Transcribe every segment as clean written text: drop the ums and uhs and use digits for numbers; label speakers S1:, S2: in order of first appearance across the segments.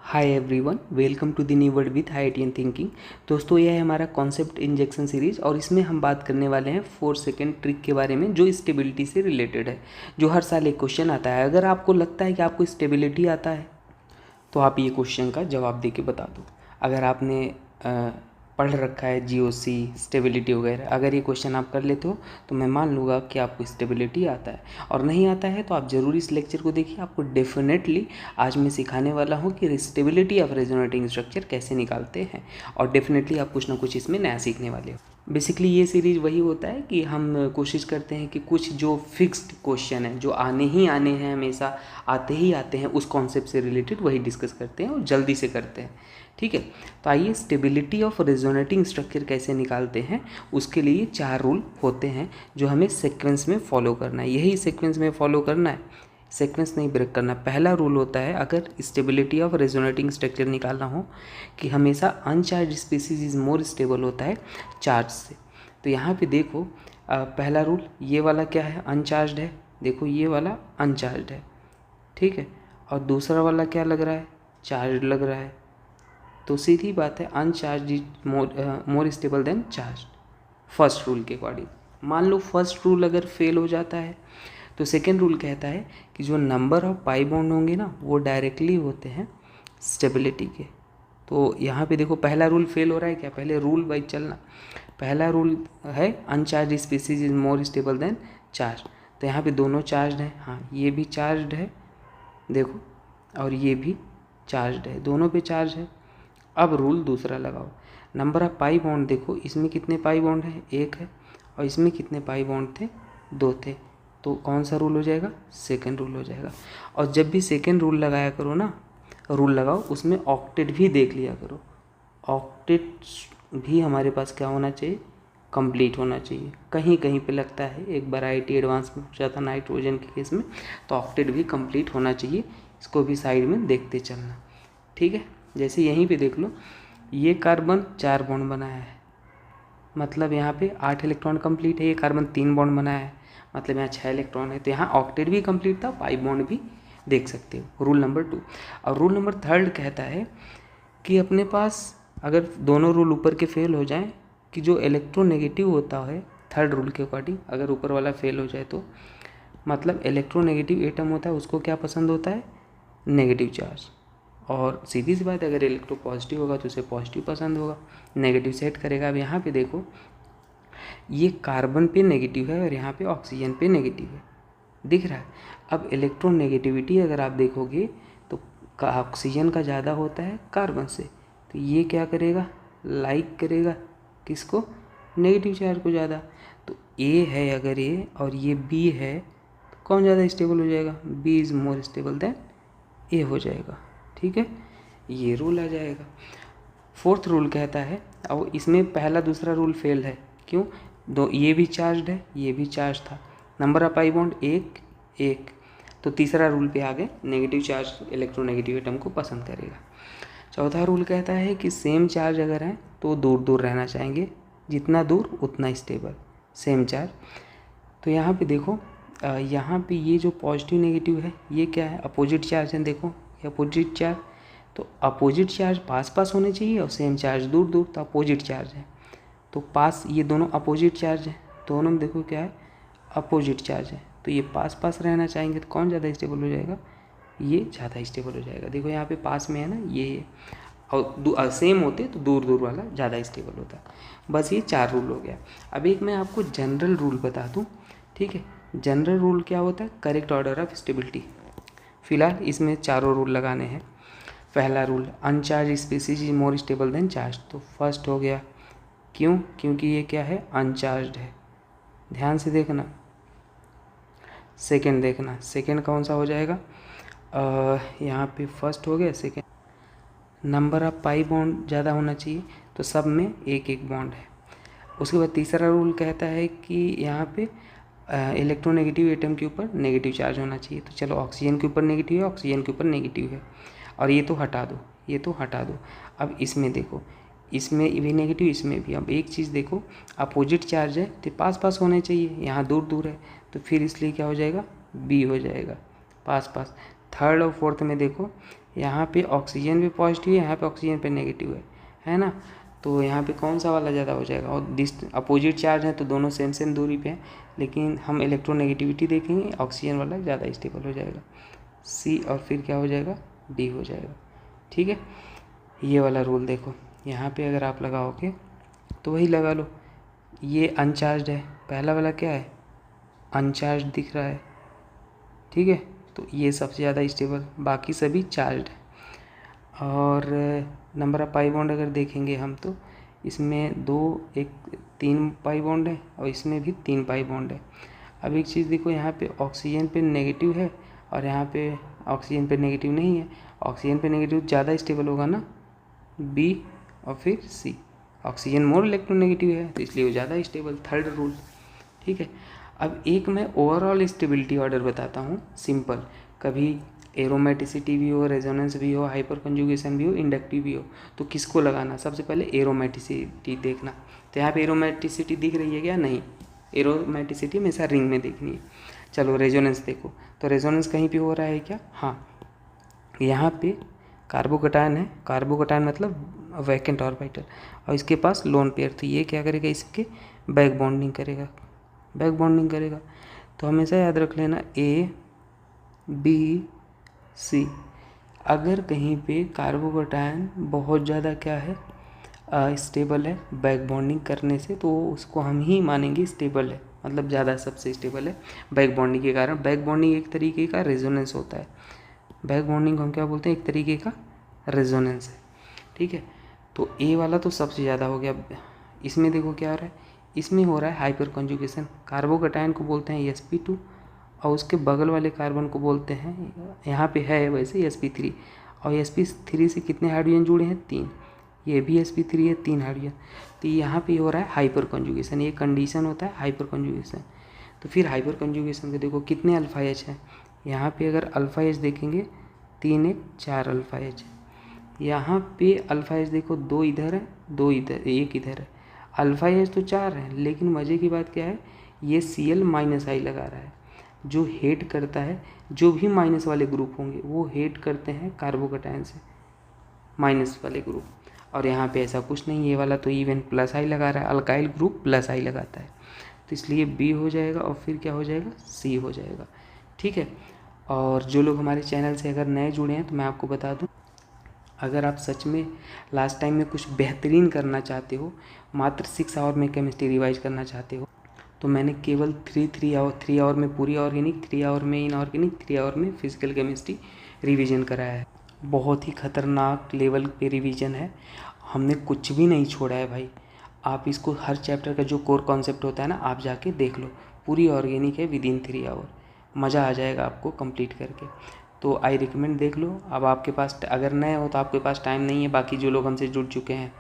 S1: Hi everyone, welcome to the new world with IITian thinking. दोस्तों, यह है हमारा कॉन्सेप्ट इंजेक्शन सीरीज और इसमें हम बात करने वाले हैं 4 सेकेंड ट्रिक के बारे में जो स्टेबिलिटी से रिलेटेड है। जो हर साल एक क्वेश्चन आता है। अगर आपको लगता है कि आपको स्टेबिलिटी आता है तो आप ये क्वेश्चन का जवाब दे के बता दो। अगर आपने पढ़ रखा है GOC स्टेबिलिटी वगैरह, अगर ये क्वेश्चन आप कर लेते हो तो मैं मान लूँगा कि आपको स्टेबिलिटी आता है। और नहीं आता है तो आप ज़रूर इस लेक्चर को देखिए। आपको डेफिनेटली आज मैं सिखाने वाला हूँ कि स्टेबिलिटी ऑफ रेजोनेटिंग स्ट्रक्चर कैसे निकालते हैं, और डेफिनेटली आप कुछ ना कुछ इसमें नया सीखने वाले हो। बेसिकली ये सीरीज़ वही होता है कि हम कोशिश करते हैं कि कुछ जो फिक्स्ड क्वेश्चन है, जो आने ही आने हैं, हमेशा आते ही आते हैं, उस कॉन्सेप्ट से रिलेटेड वही डिस्कस करते हैं और जल्दी से करते हैं। ठीक है, तो आइए स्टेबिलिटी ऑफ रेजोनेटिंग स्ट्रक्चर कैसे निकालते हैं। उसके लिए 4 रूल होते हैं जो हमें सीक्वेंस में फॉलो करना है। यही सीक्वेंस में फॉलो करना है, सीक्वेंस नहीं ब्रेक करना। पहला रूल होता है, अगर स्टेबिलिटी ऑफ रेजोनेटिंग स्ट्रक्चर निकालना हो, कि हमेशा अनचार्ज स्पीसीज इज मोर स्टेबल होता है चार्ज से। तो यहाँ पे देखो, पहला रूल ये वाला क्या है, अनचार्ज है। देखो ये वाला अनचार्ज है, ठीक है। और दूसरा वाला क्या लग रहा है, चार्ज लग रहा है। तो सीधी बात है, अनचार्ज is more stable then charge, first rule के अकॉर्डिंग। मान लो फर्स्ट रूल अगर फेल हो जाता है तो सेकेंड रूल कहता है कि जो नंबर ऑफ पाई बॉन्ड होंगे ना, वो डायरेक्टली होते हैं स्टेबिलिटी के। तो यहाँ पे देखो पहला रूल फेल हो रहा है क्या, पहले रूल वाइज चलना। पहला रूल है अनचार्ज species is more stable then charge. तो यहाँ पे दोनों चार्ज हैं, हाँ ये भी चार्ज है देखो, और ये भी चार्ज है, दोनों पे चार्ज है। अब रूल दूसरा लगाओ, नंबर ऑफ पाई बॉन्ड देखो, इसमें कितने पाई बॉन्ड है, 1 है, और इसमें कितने पाई बॉन्ड थे, 2 थे। तो कौन सा रूल हो जाएगा, सेकंड रूल हो जाएगा। और जब भी सेकंड रूल लगाया करो ना, रूल लगाओ, उसमें ऑक्टेट भी देख लिया करो। ऑक्टेट भी हमारे पास क्या होना चाहिए, कंप्लीट होना चाहिए। कहीं कहीं पे लगता है, एक बार IIT एडवांस में पूछा था नाइट्रोजन के केस में, तो ऑक्टेट भी कंप्लीट होना चाहिए। इसको भी साइड में देखते चलना, ठीक है। जैसे यहीं पे देख लो, ये कार्बन 4 बॉन्ड बनाया है, मतलब यहाँ पे 8 इलेक्ट्रॉन कंप्लीट है। ये कार्बन 3 बॉन्ड बनाया है, मतलब यहाँ 6 इलेक्ट्रॉन है। तो यहाँ ऑक्टेट भी कंप्लीट था, पाई बॉन्ड भी देख सकते हो, रूल नंबर 2। और रूल नंबर 3 कहता है कि अपने पास अगर दोनों रूल ऊपर के फेल हो जाएं, कि जो इलेक्ट्रोनेगेटिव होता है थर्ड रूल के अकॉर्डिंग, अगर ऊपर वाला फेल हो जाए तो मतलब इलेक्ट्रोनेगेटिव एटम होता है, उसको क्या पसंद होता है, नेगेटिव चार्ज। और सीधी सी बात है, अगर इलेक्ट्रो पॉजिटिव होगा तो उसे पॉजिटिव पसंद होगा, नेगेटिव सेट करेगा। अब यहाँ पे देखो, ये कार्बन पे नेगेटिव है और यहाँ पे ऑक्सीजन पे नेगेटिव है, दिख रहा है। अब इलेक्ट्रोनेगेटिविटी अगर आप देखोगे तो ऑक्सीजन का ज़्यादा होता है कार्बन से, तो ये क्या करेगा, लाइक करेगा किसको, नेगेटिव चार्ज को ज़्यादा। तो A है अगर ये और ये B है, तो कौन ज़्यादा स्टेबल हो जाएगा, B is more stable then A हो जाएगा, ठीक है। ये रूल आ जाएगा। फोर्थ रूल कहता है, अब इसमें पहला दूसरा रूल फेल है, क्यों, दो ये भी चार्ज है, ये भी चार्ज था, नंबर ऑफ पाई बॉन्ड 1 1। तो तीसरा रूल पे आ गए, नेगेटिव चार्ज इलेक्ट्रोनेगेटिव एटम को पसंद करेगा। चौथा रूल कहता है कि सेम चार्ज अगर है तो दूर दूर रहना चाहेंगे, जितना दूर उतना स्टेबल, सेम चार्ज। तो यहाँ पे देखो, यहाँ पे ये जो पॉजिटिव नेगेटिव है, ये क्या है, अपोजिट चार्ज है। देखो ये अपोजिट चार्ज, तो अपोजिट चार्ज पास पास होने चाहिए और सेम चार्ज दूर दूर, तो अपोजिट चार्ज है। तो पास, ये दोनों अपोजिट चार्ज है, दोनों में देखो क्या है, अपोजिट चार्ज है। तो ये पास पास रहना चाहेंगे, तो कौन ज़्यादा स्टेबल हो जाएगा, ये ज़्यादा स्टेबल हो जाएगा। देखो यहाँ पे पास में है ना ये, और सेम होते तो दूर दूर वाला ज़्यादा स्टेबल होता। बस ये 4 रूल हो गया। अब एक मैं आपको जनरल रूल बता दूँ, ठीक है। जनरल रूल क्या होता है, करेक्ट ऑर्डर ऑफ स्टेबिलिटी। फिलहाल इसमें चारों रूल लगाने हैं। पहला rule, अनचार्ज species is more stable then charge. तो फर्स्ट हो गया, क्यों, क्योंकि ये क्या है, अनचार्ज है, ध्यान से देखना। सेकंड देखना, सेकंड कौन सा हो जाएगा, यहाँ पे फर्स्ट हो गया। Second, number of pi bond ज़्यादा होना चाहिए, तो सब में 1 1 बॉन्ड है। उसके बाद तीसरा रूल कहता है कि यहाँ पे इलेक्ट्रोनेगेटिव एटम के ऊपर नेगेटिव चार्ज होना चाहिए। तो चलो, ऑक्सीजन के ऊपर नेगेटिव है, ऑक्सीजन के ऊपर नेगेटिव है, और ये तो हटा दो, ये तो हटा दो। अब इसमें देखो, इसमें भी नेगेटिव, इसमें भी। अब एक चीज़ देखो, अपोजिट चार्ज है तो पास पास होने चाहिए, यहाँ दूर दूर है, तो फिर इसलिए क्या हो जाएगा, B हो जाएगा, पास पास। थर्ड और फोर्थ में देखो, यहाँ पे ऑक्सीजन भी पॉजिटिव है, यहाँ पे ऑक्सीजन पे नेगेटिव है ना। तो यहाँ पे कौन सा वाला ज़्यादा हो जाएगा, और अपोजिट चार्ज है तो दोनों सेम सेम दूरी पे हैं, लेकिन हम इलेक्ट्रोनेगेटिविटी देखेंगे, ऑक्सीजन वाला ज़्यादा स्टेबल हो जाएगा, सी, और फिर क्या हो जाएगा, डी हो जाएगा। ठीक है, ये वाला रूल देखो यहाँ पे अगर आप लगाओगे तो वही लगा लो, ये अनचार्ज है, पहला वाला क्या है, अनचार्ज दिख रहा है, ठीक है, तो ये सबसे ज़्यादा स्टेबल, बाकी सभी चार्ज है। और नंबर ऑफ पाई बॉन्ड अगर देखेंगे हम तो इसमें 3 पाई बॉन्ड है और इसमें भी 3 पाई बॉन्ड है। अब एक चीज़ देखो, यहाँ पे ऑक्सीजन पे नेगेटिव है और यहाँ पे ऑक्सीजन पे नेगेटिव नहीं है, ऑक्सीजन पे नेगेटिव ज़्यादा स्टेबल होगा ना, बी, और फिर सी, ऑक्सीजन मोर इलेक्ट्रोनेगेटिव है तो इसलिए वो ज़्यादा स्टेबल, थर्ड रूल। ठीक है, अब एक मैं ओवरऑल स्टेबिलिटी ऑर्डर बताता हूँ सिंपल, कभी एरोमेटिसिटी भी हो, रेजोनेंस भी हो, हाइपर कंजुगेशन भी हो, इंडक्टिव भी हो, तो किसको लगाना, सबसे पहले एरोमेटिसिटी देखना। तो यहाँ पे एरोमेटिसिटी दिख रही है क्या, नहीं, एरोमेटिसिटी हमेशा रिंग में देखनी है। चलो रेजोनेंस देखो, तो रेजोनेंस कहीं पे हो रहा है क्या, हाँ, यहाँ पे कार्बोकटायन है, कार्बोकटायन मतलब वैकेंट ऑर्बिटल, और इसके पास लोन पेयर, तो ये क्या करेगा, इसके बैक बॉन्डिंग करेगा, बैक बॉन्डिंग करेगा। तो हमेशा याद रख लेना ए बी सी, अगर कहीं पे कार्बोकटायन बहुत ज़्यादा क्या है, स्टेबल है बैक बॉन्डिंग करने से, तो उसको हम ही मानेंगे स्टेबल है, मतलब ज़्यादा सबसे स्टेबल है बैक बॉन्डिंग के कारण। बैक बॉन्डिंग एक तरीके का रेजोनेंस होता है, बैक बॉन्डिंग हम क्या बोलते हैं, एक तरीके का रेजोनेंस है। ठीक है, तो ए वाला तो सबसे ज़्यादा हो गया। इसमें देखो क्या हो रहा है, इसमें हो रहा है हाइपर कंजुगेशन, कार्बोकटायन को बोलते हैं sp2 और उसके बगल वाले कार्बन को बोलते हैं, यहाँ पे है वैसे sp3, और sp3 से कितने हाइड्रोजन जुड़े हैं, 3, ये भी sp3 है, 3 हाइड्रोजन, तो यहाँ पे हो रहा है हाइपर कंजुगेशन, ये कंडीशन होता है हाइपर कंजुगेशन। तो फिर हाइपर कंजुगेशन के देखो कितने अल्फा एच हैं, यहाँ पे अगर अल्फा एच देखेंगे 3 1 4 अल्फा एच, यहाँ पे अल्फा एच देखो 2 इधर है, 2 इधर, 1 इधर है, अल्फा एच तो 4 है, लेकिन मज़े की बात क्या है, ये Cl-I लगा रहा है, जो हेट करता है, जो भी माइनस वाले ग्रुप होंगे वो हेट करते हैं कार्बोकटायन से, माइनस वाले ग्रुप, और यहाँ पे ऐसा कुछ नहीं, ये वाला तो इवन +I लगा रहा है, अल्काइल ग्रुप +I लगाता है, तो इसलिए बी हो जाएगा और फिर क्या हो जाएगा, सी हो जाएगा। ठीक है, और जो लोग हमारे चैनल से अगर नए जुड़े हैं तो मैं आपको बता दूं, अगर आप सच में लास्ट टाइम में कुछ बेहतरीन करना चाहते हो, मात्र 6 आवर में केमिस्ट्री रिवाइज करना चाहते हो, तो मैंने केवल 3 आवर में पूरी ऑर्गेनिक, 3 आवर में इनऑर्गेनिक, 3 आवर में फिजिकल केमिस्ट्री रिवीजन कराया है। बहुत ही खतरनाक लेवल पे रिवीजन है, हमने कुछ भी नहीं छोड़ा है भाई। आप इसको हर चैप्टर का जो कोर कॉन्सेप्ट होता है ना, आप जाके देख लो, पूरी ऑर्गेनिक है विदिन 3 आवर, मज़ा आ जाएगा आपको कंप्लीट करके। तो आई रिकमेंड देख लो। अब आपके पास अगर नए हो तो आपके पास टाइम नहीं है, बाकी जो लोग हमसे जुड़ चुके हैं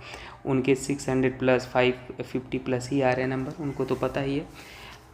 S1: उनके 600+ 550+ ही आ रहे हैं नंबर, उनको तो पता ही है,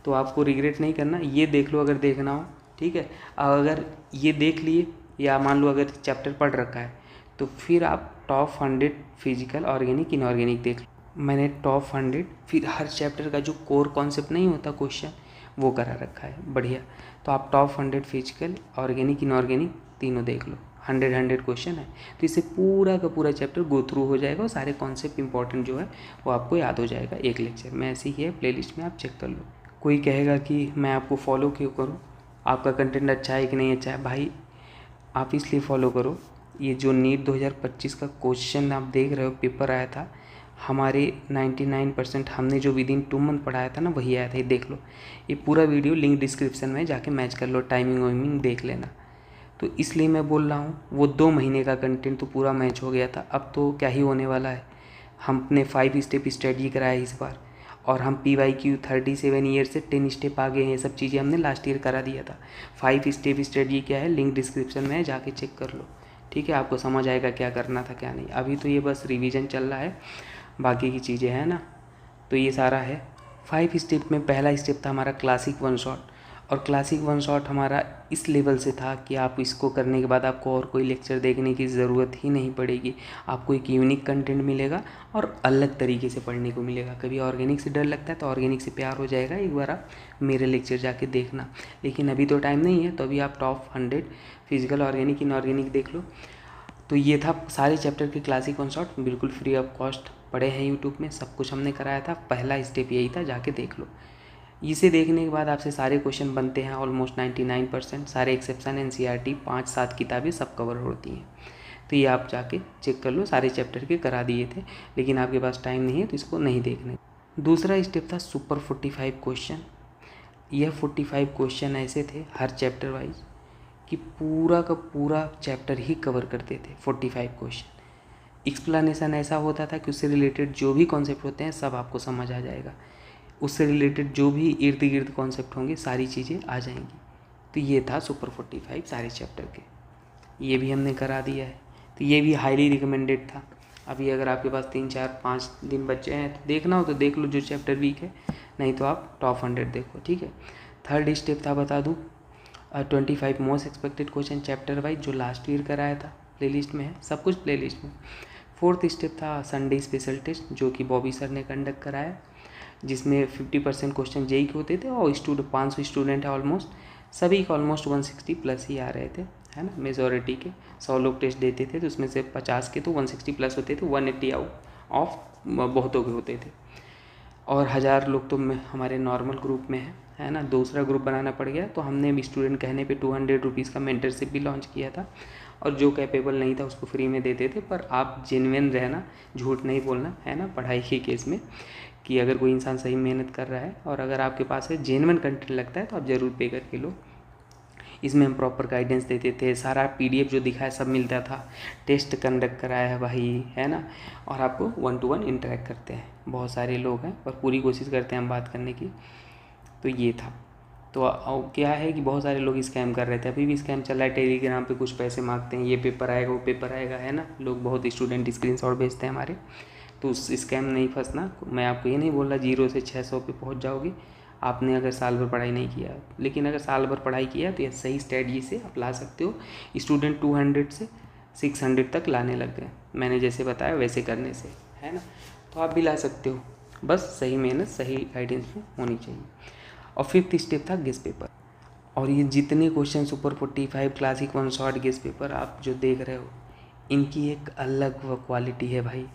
S1: तो आपको रिग्रेट नहीं करना, ये देख लो अगर देखना हो। ठीक है, अगर ये देख लिए या मान लो अगर चैप्टर पढ़ रखा है तो फिर आप टॉप 100 फिजिकल ऑर्गेनिक इनऑर्गेनिक देख लो। मैंने टॉप 100 फिर हर चैप्टर का जो कोर कॉन्सेप्ट नहीं होता क्वेश्चन वो करा रखा है बढ़िया। तो आप टॉप 100 फिजिकल ऑर्गेनिक इनऑर्गेनिक तीनों देख लो, 100 क्वेश्चन है, तो इससे पूरा का पूरा चैप्टर गो थ्रू हो जाएगा और सारे कॉन्सेप्ट इंपॉर्टेंट जो है वो आपको याद हो जाएगा एक लेक्चर में। ऐसे ही है प्लेलिस्ट में, आप चेक कर लो। कोई कहेगा कि मैं आपको फॉलो क्यों करूँ, आपका कंटेंट अच्छा है कि नहीं अच्छा है, भाई आप इसलिए फॉलो करो, ये जो नीट 2025 का क्वेश्चन आप देख रहे हो पेपर आया था, हमारे 99% हमने जो विदिन 2 मंथ पढ़ाया था ना वही आया था, ये देख लो। ये पूरा वीडियो लिंक डिस्क्रिप्शन में जाके मैच कर लो, टाइमिंग वाइमिंग देख लेना। तो इसलिए मैं बोल रहा हूँ, वो 2 महीने का कंटेंट तो पूरा मैच हो गया था, अब तो क्या ही होने वाला है। हमने 5 स्टेप स्ट्रेटजी कराया इस बार, और हम PYQ 37 ईयर से 10 स्टेप आगे हैं, ये सब चीज़ें हमने लास्ट ईयर करा दिया था। 5 स्टेप स्ट्रेटजी क्या है, लिंक डिस्क्रिप्शन में जाके चेक कर लो। ठीक है, आपको समझ आएगा क्या करना था क्या नहीं। अभी तो ये बस रिवीजन चल रहा है, बाकी की चीज़ें हैं ना, तो ये सारा है। 5 स्टेप में पहला स्टेप था हमारा क्लासिक 1 शॉट, और क्लासिक 1 शॉट हमारा इस लेवल से था कि आप इसको करने के बाद आपको और कोई लेक्चर देखने की ज़रूरत ही नहीं पड़ेगी, आपको एक यूनिक कंटेंट मिलेगा और अलग तरीके से पढ़ने को मिलेगा। कभी ऑर्गेनिक से डर लगता है तो ऑर्गेनिक से प्यार हो जाएगा, एक बार आप मेरे लेक्चर जाके देखना। लेकिन अभी तो टाइम नहीं है, तो अभी आप टॉप 100 फिजिकल ऑर्गेनिक इनऑर्गेनिक देख लो। तो ये था सारे चैप्टर के क्लासिक वन शॉट, बिल्कुल फ्री ऑफ कॉस्ट पड़े हैं यूट्यूब में, सब कुछ हमने कराया था। पहला स्टेप यही था, जाके देख लो। इसे देखने के बाद आपसे सारे क्वेश्चन बनते हैं ऑलमोस्ट 99%, सारे एक्सेप्शन एनसीईआरटी 5-7 किताबें सब कवर होती हैं। तो ये आप जाके चेक कर लो, सारे चैप्टर के करा दिए थे, लेकिन आपके पास टाइम नहीं है तो इसको नहीं देखने। दूसरा स्टेप था सुपर 45 क्वेश्चन। यह 45 क्वेश्चन ऐसे थे हर चैप्टर वाइज कि पूरा का पूरा चैप्टर ही कवर करते थे। 45 क्वेश्चन, एक्सप्लेनेशन ऐसा होता था कि उससे रिलेटेड जो भी कॉन्सेप्ट होते हैं सब आपको समझ आ जाएगा, उससे रिलेटेड जो भी इर्द गिर्द कॉन्सेप्ट होंगे सारी चीज़ें आ जाएंगी। तो ये था सुपर 45 सारे चैप्टर के, ये भी हमने करा दिया है। तो ये भी हाईली रिकमेंडेड था। अभी अगर आपके पास 3-4-5 दिन बचे हैं तो देखना हो तो देख लो जो चैप्टर वीक है, नहीं तो आप टॉप 100 देखो, ठीक है। थर्ड स्टेप था, बता दूँ, 25 most expected question chapter wise, जो लास्ट ईयर कराया था, प्लेलिस्ट में है, सब कुछ प्लेलिस्ट में। फोर्थ स्टेप था संडे स्पेशल टेस्ट, जो कि बॉबी सर ने कंडक्ट कराया, जिसमें 50% क्वेश्चन जेई के होते थे और 500 स्टूडेंट है ऑलमोस्ट, सभी के ऑलमोस्ट 160 प्लस ही आ रहे थे, है ना। मेजॉरिटी के 100 लोग टेस्ट देते थे तो उसमें से 50 के तो 160 प्लस होते थे, 180 आउट ऑफ बहुतों के होते थे। और 1000 लोग तो हमारे नॉर्मल ग्रुप में है ना। दूसरा ग्रुप बनाना पड़ गया तो हमने भी स्टूडेंट कहने पे 200 रुपीज़ का मेंटरशिप भी लॉन्च किया था, और जो कैपेबल नहीं था उसको फ्री में देते थे। पर आप जेन्युइन रहना, झूठ नहीं बोलना, है ना, पढ़ाई के केस में, कि अगर कोई इंसान सही मेहनत कर रहा है और अगर आपके पास है जेन्युइन कंटेंट लगता है तो आप ज़रूर पे करके लो। इसमें हम प्रॉपर गाइडेंस देते थे, सारा PDF जो दिखा है सब मिलता था, टेस्ट कंडक्ट कराया है भाई, है ना, और आपको 1-to-1 इंटरेक्ट करते हैं। बहुत सारे लोग हैं और पूरी कोशिश करते हैं हम बात करने की। तो ये था। तो क्या है कि बहुत सारे लोग स्कैम कर रहे थे, अभी भी स्कैम चल रहा है। टेलीग्राम पे कुछ पैसे मांगते हैं, ये पेपर आएगा वो पेपर आएगा, है ना, लोग बहुत स्टूडेंट स्क्रीनशॉट भेजते हैं हमारे। तो उस स्कैम नहीं फंसना। मैं आपको ये नहीं बोल रहा 0 से 600 पे पहुंच जाओगे आपने अगर साल भर पढ़ाई नहीं किया, लेकिन अगर साल भर पढ़ाई किया तो ये सही स्ट्रेटजी से आप ला सकते हो। स्टूडेंट 200 से 600 तक लाने लग गए, मैंने जैसे बताया वैसे करने से, है ना। तो आप भी ला सकते हो, बस सही मेहनत सही गाइडेंस में होनी चाहिए। और फिफ्थ स्टेप था गेस पेपर। और ये जितने question super 45 classic one shot guess paper आप जो देख रहे हो, इनकी एक अलग क्वालिटी है भाई।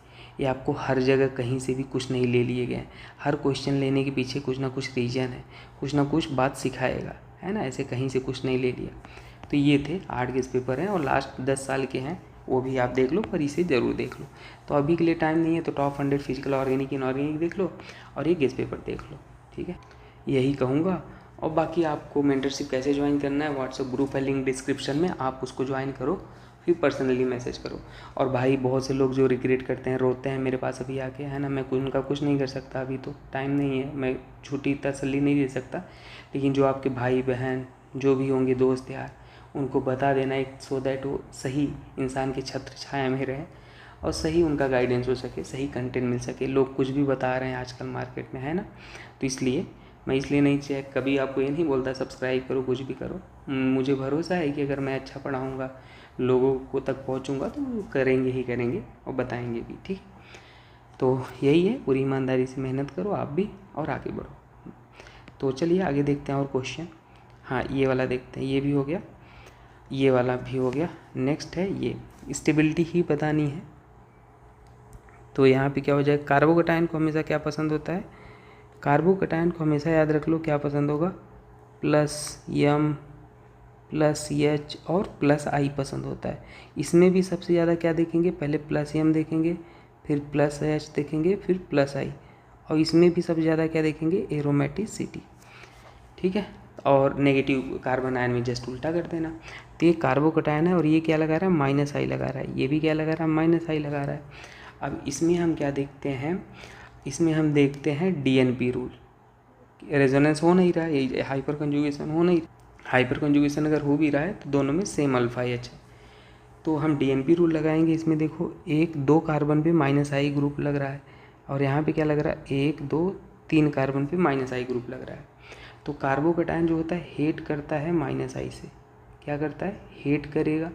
S1: ये आपको हर जगह कहीं से भी कुछ नहीं ले लिए गए, हर क्वेश्चन लेने के पीछे कुछ ना कुछ रीजन है, कुछ ना कुछ बात सिखाएगा, है ना, ऐसे कहीं से कुछ नहीं ले लिया। तो ये थे 8 गेस पेपर हैं और लास्ट 10 साल के हैं, वो भी आप देख लो, पर इसे ज़रूर देख लो। तो अभी के लिए टाइम नहीं है तो टॉप 100 फिजिकल ऑर्गेनिक इनऑर्गेनिक देख लो और ये गेस पेपर देख लो, ठीक है, यही कहूँगा। और बाकी आपको मेंटरशिप कैसे ज्वाइन करना है, व्हाट्सएप ग्रुप है, लिंक डिस्क्रिप्शन में, आप उसको ज्वाइन करो, फिर पर्सनली मैसेज करो। और भाई बहुत से लोग जो रिग्रेट करते हैं, रोते हैं मेरे पास अभी आके, है ना, मैं उनका कुछ नहीं कर सकता, अभी तो टाइम नहीं है, मैं छुट्टी तसल्ली नहीं दे सकता, लेकिन जो आपके भाई बहन जो भी होंगे, दोस्त यार, उनको बता देना एक, सो दैट वो सही इंसान के छत्र छाया में रहे और सही उनका गाइडेंस हो सके, सही कंटेंट मिल सके। लोग कुछ भी बता रहे हैं आजकल मार्केट में, है ना, तो इसलिए मैं इसलिए नहीं चेक कभी आपको ये नहीं बोलता सब्सक्राइब करो कुछ भी करो। मुझे भरोसा है कि अगर मैं अच्छा पढ़ाऊँगा, लोगों को तक पहुँचूँगा तो वो करेंगे ही करेंगे और बताएंगे भी, ठीक। तो यही है, पूरी ईमानदारी से मेहनत करो आप भी और आगे बढ़ो। तो चलिए आगे देखते हैं और क्वेश्चन। हाँ, ये वाला देखते हैं, ये भी हो गया, ये वाला भी हो गया। नेक्स्ट है ये स्टेबिलिटी ही बतानी है। तो यहाँ पे क्या हो जाए, कार्बोकैटायन को हमेशा क्या पसंद होता है, कार्बोकैटायन को हमेशा याद रख लो क्या पसंद होगा, +M +H और +I पसंद होता है। इसमें भी सबसे ज़्यादा क्या देखेंगे, पहले +M देखेंगे, फिर +H देखेंगे, फिर +I, और इसमें भी सबसे ज़्यादा क्या देखेंगे, एरोमेटिसिटी, ठीक है। और नेगेटिव कार्बन आयन में जस्ट उल्टा कर देना। तो ये कार्बोकैटायन है और ये क्या लगा रहा है, -I लगा रहा है, ये भी क्या लगा रहा है, -I लगा रहा है। अब इसमें हम क्या देखते हैं, इसमें हम देखते हैं DNP रूल, रेजोनेंस हो नहीं रहा है, ये हाइपर कंजुगेशन हो नहीं, हाइपर कंजुगेशन अगर हो भी रहा है तो दोनों में सेम अल्फा H है। तो हम DNP रूल लगाएंगे। इसमें देखो 1-2 कार्बन पे -I ग्रुप लग रहा है और यहाँ पे क्या लग रहा है, 1-2-3 कार्बन पे -I ग्रुप लग रहा है। तो कार्बोकैटायन जो होता है हेट करता है -I से, क्या करता है, हेट करेगा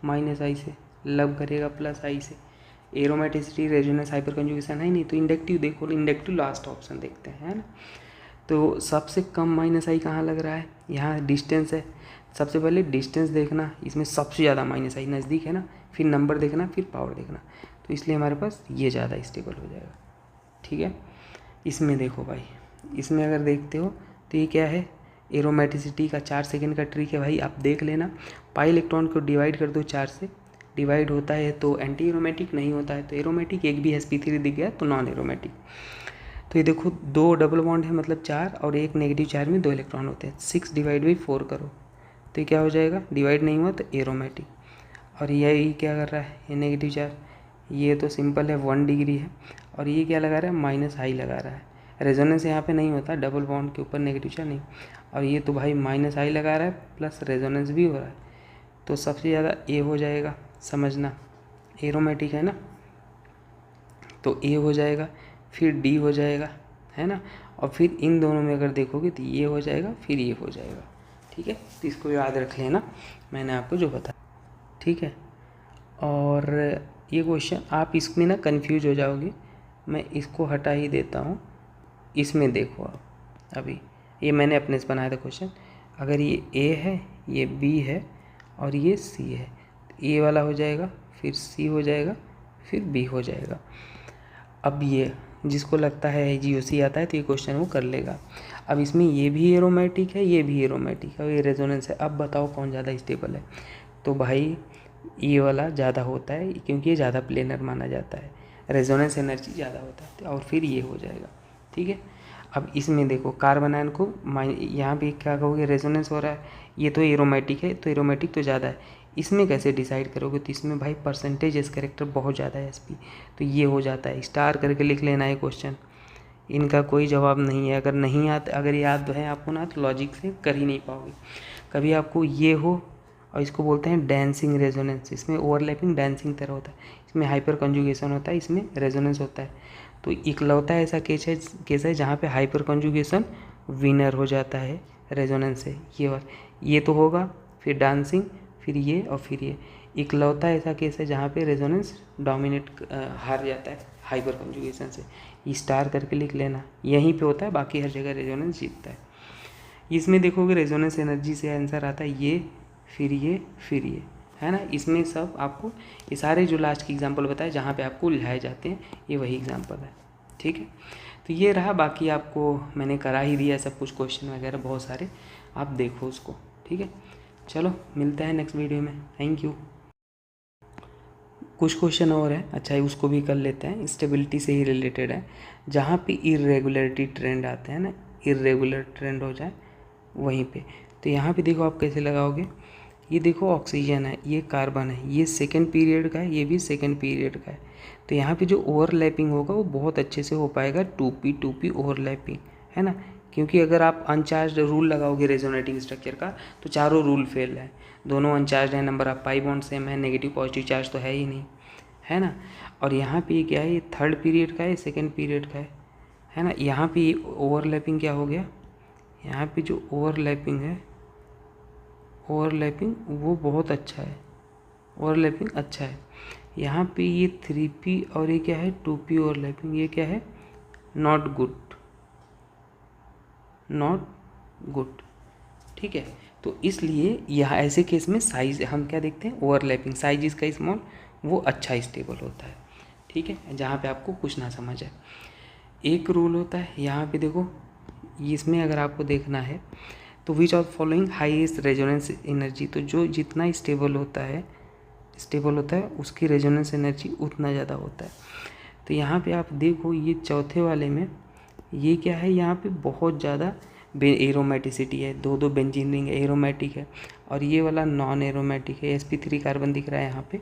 S1: -I से, लव करेगा +I से। एरोमेटिसिटी रेजोनेंस हाइपर कंजुगेशन है नहीं, तो इंडक्टिव देखो, इंडक्टिव लास्ट ऑप्शन देखते हैं, है ना। तो सबसे कम -I कहाँ लग रहा है, यहाँ डिस्टेंस है, सबसे पहले डिस्टेंस देखना, इसमें सबसे ज़्यादा माइनस आई नज़दीक है ना, फिर नंबर देखना, फिर पावर देखना, तो इसलिए हमारे पास ये ज़्यादा स्टेबल हो जाएगा। ठीक है, इसमें देखो भाई, इसमें अगर देखते हो तो ये क्या है, एरोमेटिसिटी का 4 सेकंड का ट्रिक है भाई, आप देख लेना। पाई इलेक्ट्रॉन को डिवाइड कर दो 4 से, डिवाइड होता है तो एंटी एरोमेटिक, नहीं होता है तो एरोमेटिक। एक भी sp3 दिख गया तो नॉन एरोमेटिक। तो ये देखो 2 डबल बॉन्ड है मतलब 4, और एक नेगेटिव चार्ज में 2 इलेक्ट्रॉन होते हैं। 6 डिवाइड बाई 4 करो तो ये क्या हो जाएगा, डिवाइड नहीं हुआ तो एरोमेटिक। और ये क्या कर रहा है, ये नेगेटिव चार्ज, ये तो सिंपल है 1 डिग्री है, और ये क्या लगा रहा है, माइनस आई लगा रहा है। रेजोनेंस यहाँ पे नहीं होता, डबल बॉन्ड के ऊपर नेगेटिव चार्ज नहीं, और ये तो भाई माइनस आई लगा रहा है प्लस रेजोनेंस भी हो रहा है, तो सबसे ज़्यादा ए हो जाएगा, समझना एरोमेटिक है ना, तो ए हो जाएगा, फिर डी हो जाएगा, है ना, और फिर इन दोनों में अगर देखोगे तो ये हो जाएगा, फिर ये हो जाएगा। ठीक है, तो इसको याद रख लेना, मैंने आपको जो बताया। ठीक है, और ये क्वेश्चन आप इसमें ना कंफ्यूज हो जाओगे, मैं इसको हटा ही देता हूँ। इसमें देखो आप, अभी ये मैंने अपने से बनाया था क्वेश्चन, अगर ये ए है, ये बी है और ये सी है, ए वाला हो जाएगा, फिर सी हो जाएगा, फिर बी हो जाएगा। अब ये जिसको लगता है GOC आता है तो ये क्वेश्चन वो कर लेगा। अब इसमें ये भी एरोमेटिक है, ये भी एरोमेटिक है और ये रेजोनेंस है। अब बताओ कौन ज़्यादा स्टेबल है, तो भाई ये वाला ज़्यादा होता है क्योंकि ये ज़्यादा प्लेनर माना जाता है, रेजोनेंस एनर्जी ज़्यादा होता है, और फिर ये हो जाएगा। ठीक है, अब इसमें देखो कार्बन आयन को यहाँ भी क्या कहोगे, रेजोनेंस हो रहा है, ये तो एरोमेटिक है, तो एरोमेटिक तो ज़्यादा है। इसमें कैसे डिसाइड करोगे, तो इसमें भाई परसेंटेज एस कैरेक्टर बहुत ज़्यादा है sp, तो ये हो जाता है। स्टार करके लिख लेना है क्वेश्चन, इनका कोई जवाब नहीं है। अगर नहीं आता, अगर याद है आपको ना, तो लॉजिक से कर ही नहीं पाओगे। कभी आपको ये हो, और इसको बोलते हैं डांसिंग रेजोनेंस, इसमें ओवरलैपिंग डांसिंग तरह होता है, इसमें हाइपर कंजुगेशन होता है, इसमें रेजोनेंस होता है। तो इकलौता ऐसा केस है जहाँ पे हाइपर कंजुगेशन विनर हो जाता है रेजोनेंस से। ये तो होगा, फिर डांसिंग, फिर ये और फिर ये। इकलौता ऐसा केस है जहाँ पे रेजोनेंस डोमिनेट हार जाता है हाइपर कंजुगेशन से। स्टार करके लिख लेना, यहीं पे होता है, बाकी हर जगह रेजोनेंस जीतता है। इसमें देखोगे रेजोनेंस एनर्जी से आंसर आता है ये, फिर ये, फिर ये, है ना। इसमें सब आपको ये सारे जो लास्ट के एग्जांपल बताए जहाँ पे आपको उलझाए जाते हैं, ये वही एग्जांपल है। ठीक है, तो ये रहा, बाकी आपको मैंने करा ही दिया सब कुछ, क्वेश्चन वगैरह बहुत सारे, आप देखो उसको। ठीक है, चलो मिलते हैं नेक्स्ट वीडियो में, थैंक यू। कुछ क्वेश्चन और है, अच्छा है उसको भी कर लेते हैं, स्टेबिलिटी से ही रिलेटेड है, जहाँ पे इरेगुलरिटी ट्रेंड आते हैं ना, इरेगुलर ट्रेंड हो जाए वहीं पे। तो यहाँ पे देखो आप कैसे लगाओगे, ये देखो ऑक्सीजन है, ये कार्बन है, ये सेकंड पीरियड का है, ये भी सेकंड पीरियड का है, तो यहाँ पे जो ओवरलैपिंग होगा वो बहुत अच्छे से हो पाएगा, 2p ओवरलैपिंग, है ना। क्योंकि अगर आप अनचार्ज रूल लगाओगे रेजोनेटिंग स्ट्रक्चर का तो चारों रूल फेल है, दोनों अनचार्ज है, number of pi bond same है, नेगेटिव पॉजिटिव चार्ज तो है ही नहीं, है ना। और यहाँ पे क्या है, ये थर्ड पीरियड का है, सेकंड पीरियड का है ना। यहाँ पे ओवरलैपिंग क्या हो गया, यहाँ पे जो ओवरलैपिंग है, ओवरलैपिंग वो बहुत अच्छा है, ओवरलैपिंग अच्छा है। यहाँ पे ये 3p और ये क्या है 2p ओवरलैपिंग, ये क्या है नॉट गुड, नॉट गुड। ठीक है, तो इसलिए यहाँ ऐसे केस में साइज हम क्या देखते हैं, ओवरलैपिंग, साइज इसका स्मॉल, वो अच्छा स्टेबल होता है। ठीक है, जहाँ पे आपको कुछ ना समझ आए। एक रूल होता है यहाँ पे देखो, इसमें अगर आपको देखना है तो which of following highest resonance energy, तो जो जितना स्टेबल होता है उसकी रेजोनेंस एनर्जी उतना ज़्यादा होता है। तो यहाँ पे आप देखो, ये चौथे वाले में ये क्या है, यहाँ पे बहुत ज़्यादा एरोमेटिसिटी है, दो बेंजीन रिंग एरोमेटिक है, और ये वाला नॉन एरोमेटिक है, sp3 कार्बन दिख रहा है यहाँ पे,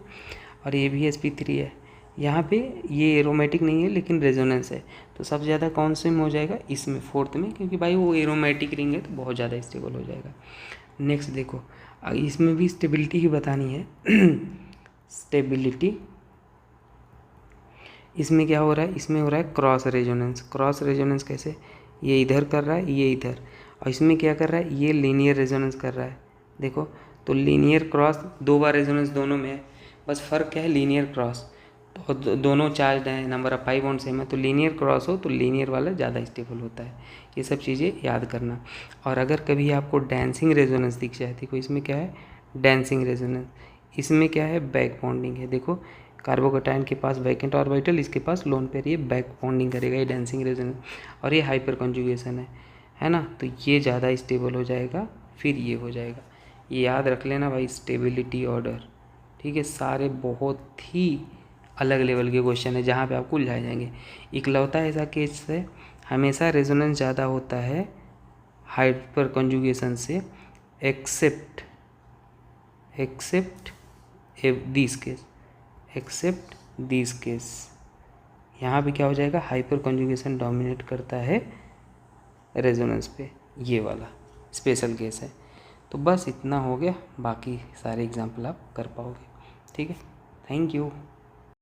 S1: और ये भी sp3 है। यहाँ पे ये एरोमेटिक नहीं है लेकिन रेजोनेंस है, तो सबसे ज़्यादा कौन से में हो जाएगा, इसमें फोर्थ में, क्योंकि भाई वो एरोमेटिक रिंग है तो बहुत ज़्यादा स्टेबल हो जाएगा। नेक्स्ट देखो, इसमें भी स्टेबिलिटी ही बतानी है स्टेबिलिटी। इसमें क्या हो रहा है, इसमें हो रहा है क्रॉस रेजोनेंस। क्रॉस रेजोनेंस कैसे, ये इधर कर रहा है, ये इधर, और इसमें क्या कर रहा है, ये लीनियर रेजोनेंस कर रहा है। देखो तो लीनियर क्रॉस, 2 बार रेजोनेंस दोनों में है, बस फ़र्क क्या है, लीनियर क्रॉस। तो दोनों चार्ज हैं, number of pi bond same है, तो लीनियर क्रॉस हो तो लीनियर वाला ज़्यादा स्टेबल होता है। ये सब चीज़ें याद करना। और अगर कभी आपको डांसिंग रेजोनेंस दिख जाए, देखो इसमें क्या है, डांसिंग रेजोनेंस, इसमें क्या है, बैक बॉन्डिंग है। देखो कार्बोकैटायन के पास वैकेंट ऑर्बिटल, इसके पास लोन पेयर, ये बैक बॉन्डिंग करेगा, ये डांसिंग रेजोनेंस। और ये हाइपर कॉन्जुगेशन है ना, तो ये ज़्यादा स्टेबल हो जाएगा, फिर ये हो जाएगा। ये याद रख लेना भाई, स्टेबिलिटी ऑर्डर, ठीक है। सारे बहुत ही अलग लेवल के क्वेश्चन है जहाँ पे आपको उलझाए जाएंगे। इकलौता ऐसा केस है, हमेशा रेजोनेंस ज़्यादा होता है हाइपर कॉन्जुगेशन से, except this case, except this case. यहाँ पे क्या हो जाएगा, हाइपर कॉन्जुगेशन डोमिनेट करता है रेजोनेंस पे, ये वाला स्पेशल केस है। तो बस इतना हो गया, बाकी सारे एग्जाम्पल आप कर पाओगे, ठीक है। Thank you.